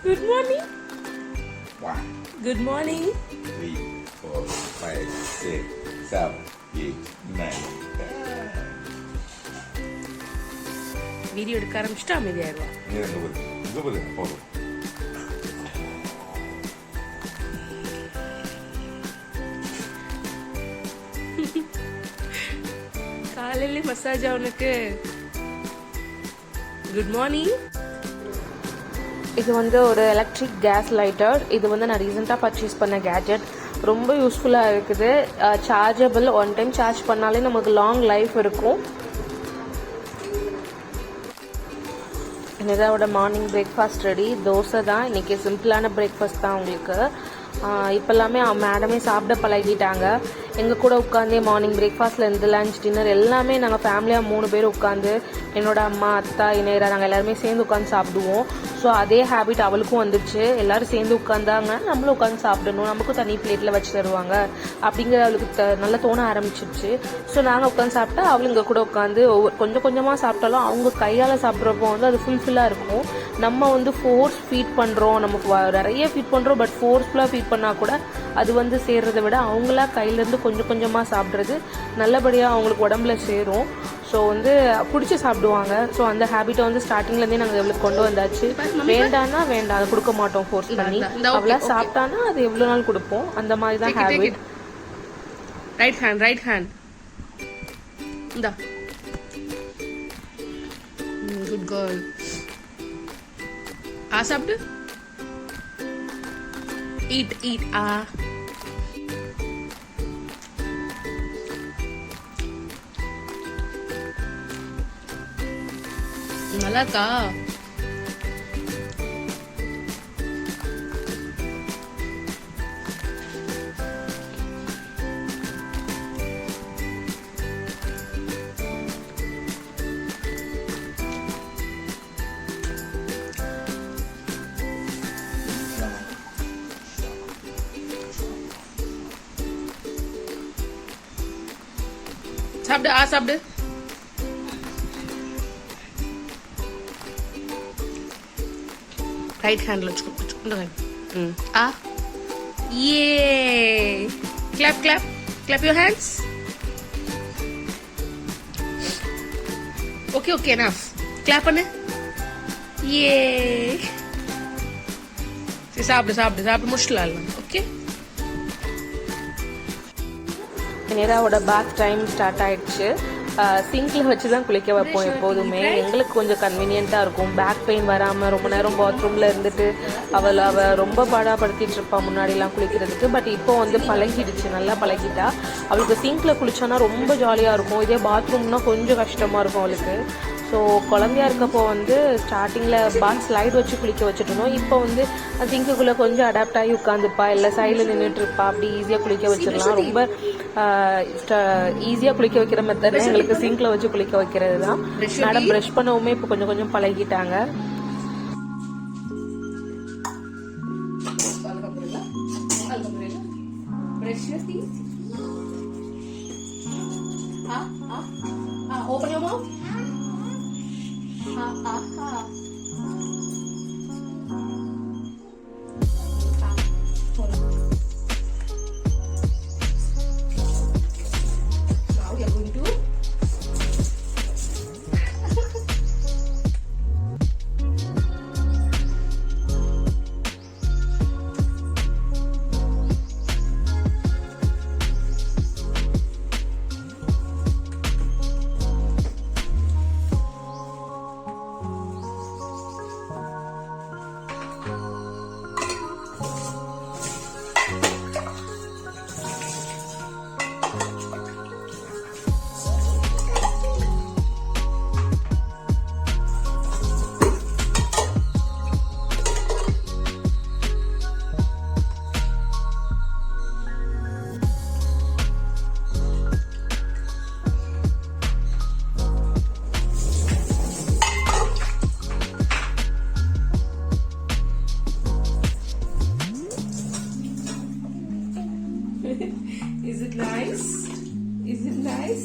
Good morning. 1, Good morning. 3, 4, 5, 6, 7, 8, 9. Video எடுக்க ஆரம்பிச்சுட்டு அமைதியாயிருவா. இங்க போது போதும். காலையில மசாஜ் அவனுக்கு. Good morning. இது வந்து ஒரு எலக்ட்ரிக் கேஸ் லைட்டர். இது வந்து நான் ரீசெண்டாக பர்ச்சேஸ் பண்ண கேஜெட். ரொம்ப யூஸ்ஃபுல்லாக இருக்குது. சார்ஜபிள். ஒன் டைம் சார்ஜ் பண்ணாலே நமக்கு லாங் லைஃப் இருக்கும். நிதாவோட மார்னிங் பிரேக்ஃபாஸ்ட் ரெடி. தோசை தான் இன்றைக்கி. சிம்பிளான பிரேக்ஃபாஸ்ட் தான் உங்களுக்கு. இப்போ எல்லாமே மேடமே சாப்பிட பழகிட்டாங்க. எங்கள் கூட உட்காந்து மார்னிங் பிரேக்ஃபாஸ்ட்டில் இருந்து லஞ்ச் டின்னர் எல்லாமே நாங்கள் ஃபேமிலியாக 3 பேர் உட்காந்து, என்னோடய அம்மா, அத்தா, இணையரா, நாங்கள் எல்லாருமே சேர்ந்து உட்காந்து சாப்பிடுவோம். ஸோ அதே ஹேபிட் அவளுக்கும் வந்துடுச்சு. எல்லோரும் சேர்ந்து உட்காந்தாங்க, நம்மளும் உட்காந்து சாப்பிடணும், நமக்கும் தனி பிளேட்டில் வச்சு தருவாங்க அப்படிங்கிற அவளுக்கு நல்லா தோண ஆரம்பிச்சிருச்சு. ஸோ நாங்கள் உட்காந்து சாப்பிட்டா அவளும் இங்கே கூட உட்காந்து கொஞ்சம் கொஞ்சமாக சாப்பிட்டாலும் அவங்க கையால் சாப்பிட்றப்போ வந்து அது ஃபுல்ஃபில்லாக இருக்கும். நம்ம வந்து ஃபோர்ஸ் ஃபீட் பண்ணுறோம், நமக்கு நிறைய ஃபீட் பண்ணுறோம். பட் ஃபோர்ஸ்ஃபுல்லாக ஃபீட் பண்ணால் கூட அது வந்து சேர்றதை விட அவங்களா கையிலேருந்து கொஞ்சம் கொஞ்சமாக சாப்பிட்றது நல்லபடியாக அவங்களுக்கு உடம்புல சேரும். ஸோ வந்து பிடிச்சி சாப்பிடுவாங்க. ஸோ அந்த ஹேபிட்டை வந்து ஸ்டார்டிங்லேருந்தே நாங்கள் எவ்வளோ கொண்டு வந்தாச்சு. வேண்டான்னா வேண்டாம், அதை கொடுக்க மாட்டோம் ஃபோர்ஸ் பண்ணி. அவ்வளோ சாப்பிட்டானா அது எவ்வளோ நாள் கொடுப்போம். அந்த மாதிரி தான் habit. Right hand, right hand. இந்தா. Good girl. சாப்பிடு. Eat eat. நல்லா இருக்கா? சாப்பிடு. சாப்பிடு. ரைட் ஹேண்ட்ல வச்சுக்கோ. ஏ clap clap clap your hands. Okay okay enough. Clap பண்ணு. ஏ சாப்பிடு சாப்பிடு சாப்பிடு முடிச்சிடலாம். ஓகே. நேராவோட பாத் டைம் ஸ்டார்ட் ஆயிடுச்சு. சிங்கில் வச்சு தான் குளிக்க வைப்போம் எப்போதுமே. எங்களுக்கு கொஞ்சம் கன்வீனியண்ட்டாக இருக்கும். பேக் பெயின் வராமல் ரொம்ப நேரம் பாத்ரூமில் இருந்துட்டு அவள் ரொம்ப பாடாப்படுத்திட்டு இருப்பாள் முன்னாடிலாம் குளிக்கிறதுக்கு. பட் இப்போ வந்து பழகிடுச்சு, நல்லா பழகிட்டா. அவளுக்கு சிங்கில் குளிச்சானா ரொம்ப ஜாலியாக இருக்கும். இதே பாத்ரூம்னா கொஞ்சம் கஷ்டமாக இருக்கும் அவளுக்கு. ஸோ குழந்தையா இருக்கப்போ வந்து ஸ்டார்டிங்கில் பாத் ஸ்லைட் வச்சு குளிக்க வச்சுட்டோம். இப்போ வந்து சிங்குக்குள்ளே கொஞ்சம் அடாப்ட் ஆகி உட்காந்துப்பா, இல்லை சைடில் நின்றுட்டுருப்பா. அப்படி ஈஸியாக குளிக்க வச்சிடலாம். ரொம்ப ஈஸியாக குளிக்க வைக்கிற மெத்தட் எங்களுக்கு சிங்கில் வச்சு குளிக்க வைக்கிறது தான். மேடம் ப்ரஷ் பண்ணவுமே இப்போ கொஞ்சம் கொஞ்சம் பழகிட்டாங்க. Open your mouth. Now we are going to Is it nice? Is it nice?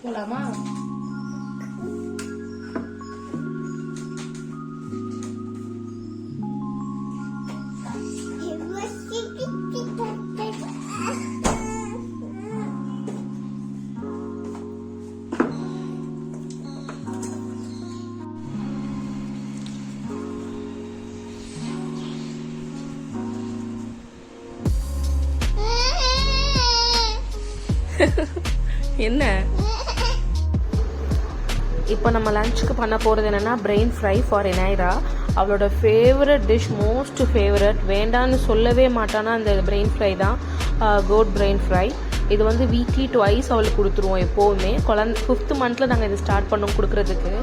போலாமா? என்ன இப்போ நம்ம லஞ்சுக்கு பண்ண போகிறது என்னென்னா பிரெயின் ஃப்ரை ஃபார் எனைரா. அவளோட ஃபேவரட் டிஷ், மோஸ்ட் ஃபேவரட், வேண்டான்னு சொல்லவே மாட்டானா அந்த பிரெயின் ஃப்ரை தான், கோட் பிரெயின் ஃப்ரை. இது வந்து வீக்லி ட்வைஸ் அவளுக்கு கொடுத்துருவோம் எப்போவுமே. 5th மந்த்தில் நாங்கள் இது ஸ்டார்ட் பண்ணோம் கொடுக்குறதுக்கு.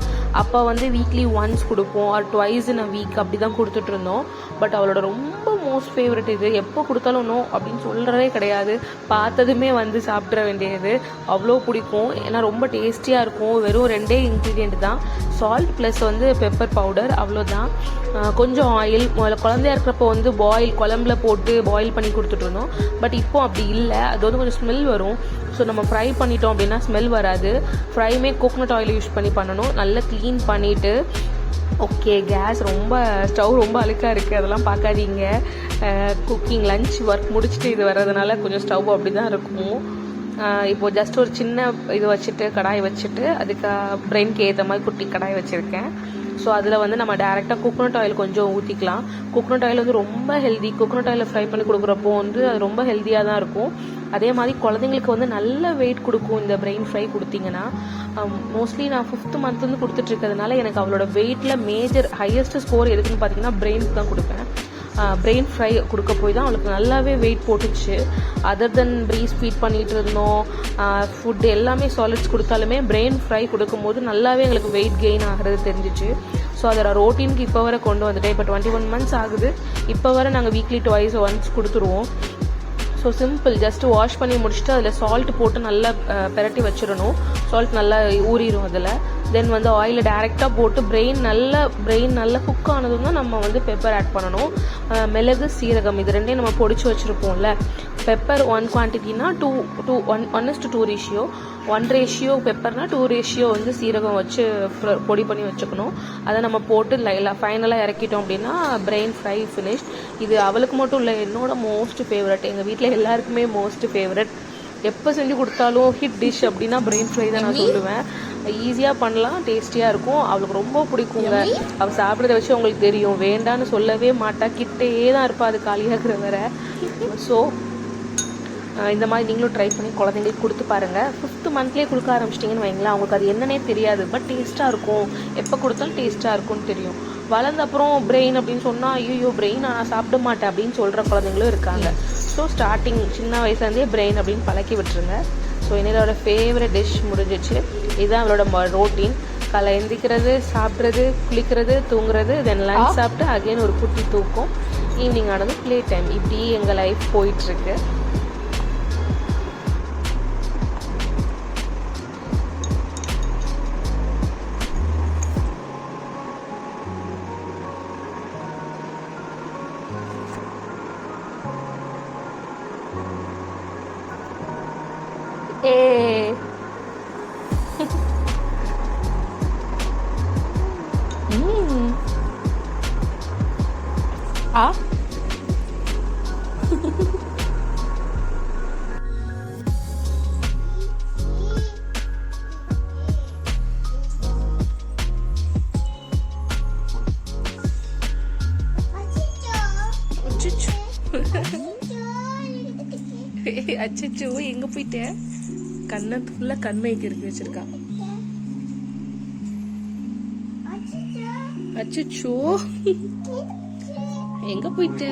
அப்போ வந்து வீக்லி ஒன்ஸ் கொடுப்போம், ஆர் ட்வைஸ் இன் அ வீக் அப்படி தான் கொடுத்துட்ருந்தோம். பட் அவளோட ரொம்ப மோஸ்ட் ஃபேவரட் இது. எப்போ கொடுத்தாலும் நோ அப்படின்னு சொல்கிறதே கிடையாது. பார்த்ததுமே வந்து சாப்பிட்ற வேண்டியது, அவ்வளோ பிடிக்கும். ஏன்னா ரொம்ப டேஸ்டியாக இருக்கும். வெறும் 2 இன்க்ரீடியண்ட் தான், சால்ட் ப்ளஸ் வந்து பெப்பர் பவுடர், அவ்வளோதான். கொஞ்சம் ஆயில். முதல்ல குழந்தையா இருக்கிறப்போ வந்து குழம்புல போட்டு பாயில் பண்ணி கொடுத்துட்ருந்தோம். பட் இப்போ அப்படி இல்லை. அது வந்து கொஞ்சம் ஸ்மெல் வரும். ஸோ நம்ம ஃப்ரை பண்ணிட்டோம் அப்படின்னா ஸ்மெல் வராது. ஃப்ரைமே கோகோனட் ஆயில் யூஸ் பண்ணி பண்ணணும். நல்லா க்ளீன் பண்ணிவிட்டு, ஓகே ஸ்டவ் ரொம்ப அழுக்காக இருக்குது, அதெல்லாம் பார்க்காதீங்க. குக்கிங் லஞ்ச் ஒர்க் முடிச்சுட்டு இது வர்றதுனால கொஞ்சம் ஸ்டவ் அப்படி தான் இருக்கும். இப்போது ஜஸ்ட் ஒரு சின்ன இது வச்சுட்டு, கடாய் வச்சுட்டு, அதுக்கு பிரெயின்க்கு ஏற்ற மாதிரி குட்டி கடாய் வச்சுருக்கேன். ஸோ அதில் வந்து நம்ம டேரெக்டாக கோகோனட் ஆயில் கொஞ்சம் ஊற்றிக்கலாம். கோகோனட் ஆயில் வந்து ரொம்ப ஹெல்தி. கோகோனட் ஆயிலில் ஃப்ரை பண்ணி கொடுக்குறப்போ வந்து அது ரொம்ப ஹெல்த்தியாக தான் இருக்கும். அதே மாதிரி குழந்தைங்களுக்கு வந்து நல்ல வெயிட் கொடுக்கும் இந்த பிரெயின் ஃப்ரை கொடுத்தீங்கன்னா. மோஸ்ட்லி நான் 5th மந்த்லேருந்து கொடுத்துட்ருக்கிறதுனால எனக்கு அவளோட வெயிட்டில் ஹையஸ்ட் ஸ்கோர் எதுக்குன்னு பார்த்தீங்கன்னா பிரெயினுக்கு தான் கொடுப்பேன். பிரெயின் ஃப்ரை கொடுக்க போய் தான் அவளுக்கு நல்லாவே வெயிட் போட்டுச்சு. அதர் தென் ப்ரீஸ் ஃபீட் பண்ணிகிட்டு இருந்தோம், ஃபுட் எல்லாமே சாலிட்ஸ் கொடுத்தாலுமே பிரெயின் ஃப்ரை கொடுக்கும்போது நல்லாவே எங்களுக்கு வெயிட் கெயின் ஆகிறது தெரிஞ்சிச்சு. ஸோ அதோட ரோட்டீனுக்கு இப்போ வரை கொண்டு வந்துட்டேன். இப்போ 21 months ஆகுது. இப்போ வரை நாங்கள் வீக்லி ட்வைஸ் ஒன்ஸ் கொடுத்துருவோம். ஸோ சிம்பிள், ஜஸ்ட் வாஷ் பண்ணி முடிச்சுட்டு அதில் சால்ட் போட்டு நல்லா பெரட்டி வச்சிடணும். சால்ட் நல்லா ஊறிடும் அதில். தென் வந்து ஆயிலில் டேரெக்டாக போட்டு பிரெயின் நல்லா குக் ஆனதும் தான் நம்ம வந்து பெப்பர் ஆட் பண்ணணும். மிளகு, சீரகம் இது ரெண்டையும் நம்ம பொடிச்சு வச்சுருப்போம்ல. பெப்பர் 1 குவான்டிட்டினா 1:2 ரேஷியோ. 1 ரேஷியோ பெப்பர்னா 2 ரேஷியோ வந்து சீரகம் வச்சு பொடி பண்ணி வச்சுக்கணும். அதை நம்ம போட்டு ஃபைனலாக இறக்கிட்டோம் அப்படின்னா பிரெயின் ஃப்ரை ஃபினிஷ். இது அவளுக்கு மட்டும் இல்லை, என்னோட மோஸ்ட் ஃபேவரட். எங்கள் வீட்டில் எல்லாருக்குமே மோஸ்ட் ஃபேவரட். எப்போ செஞ்சு கொடுத்தாலும் ஹிட் டிஷ் அப்படின்னா பிரெயின் ஃப்ரை தான் நான் சொல்லுவேன். ஈஸியாக பண்ணலாம், டேஸ்டியாக இருக்கும், அவளுக்கு ரொம்ப பிடிக்குங்க. அவள் சாப்பிட்றத வச்சு உங்களுக்கு தெரியும், வேண்டான்னு சொல்லவே மாட்டா, கிட்டே தான் இருப்பா அது காலியாகிற வர. ஸோ இந்த மாதிரி நீங்களும் ட்ரை பண்ணி குழந்தைங்களுக்கு கொடுத்து பாருங்கள். 5th மந்த்லேயே கொடுக்க ஆரம்பிச்சிட்டிங்கன்னு வைங்களேன், அவங்களுக்கு அது என்னன்னே தெரியாது. பட் டேஸ்ட்டாக இருக்கும், எப்போ கொடுத்தாலும் டேஸ்ட்டாக இருக்கும்னு தெரியும். வளர்ந்த அப்புறம் பிரெயின் அப்படின்னு சொன்னால் ஐயோ பிரெயின் நான் சாப்பிட மாட்டேன் அப்படின்னு சொல்கிற குழந்தைங்களும் இருக்காங்க. ஸோ ஸ்டார்டிங் சின்ன வயசுலேருந்தே பிரெயின் அப்படின்னு பழக்கி விட்டுருங்க. ஸோ என்னோட ஃபேவரட் டிஷ் முடிஞ்சிச்சு. இதுதான் அவளோட ரோட்டீன். காலை எந்திக்கிறது, சாப்பிட்றது, குளிக்கிறது, தூங்குறது, தென் லஞ்ச் சாப்பிட்டு அகைன் ஒரு குட்டி தூக்கம், ஈவினிங் ஆனது ப்ளே டைம். இப்படி எங்கள் லைஃப் போயிட்டுருக்கு. அச்சோ எங்க போயிட்ட? கண்ணை ஃபுல்லா கண்மை இருக்கு வச்சிருக்கா. அச்சோ எங்க போயிட்ட?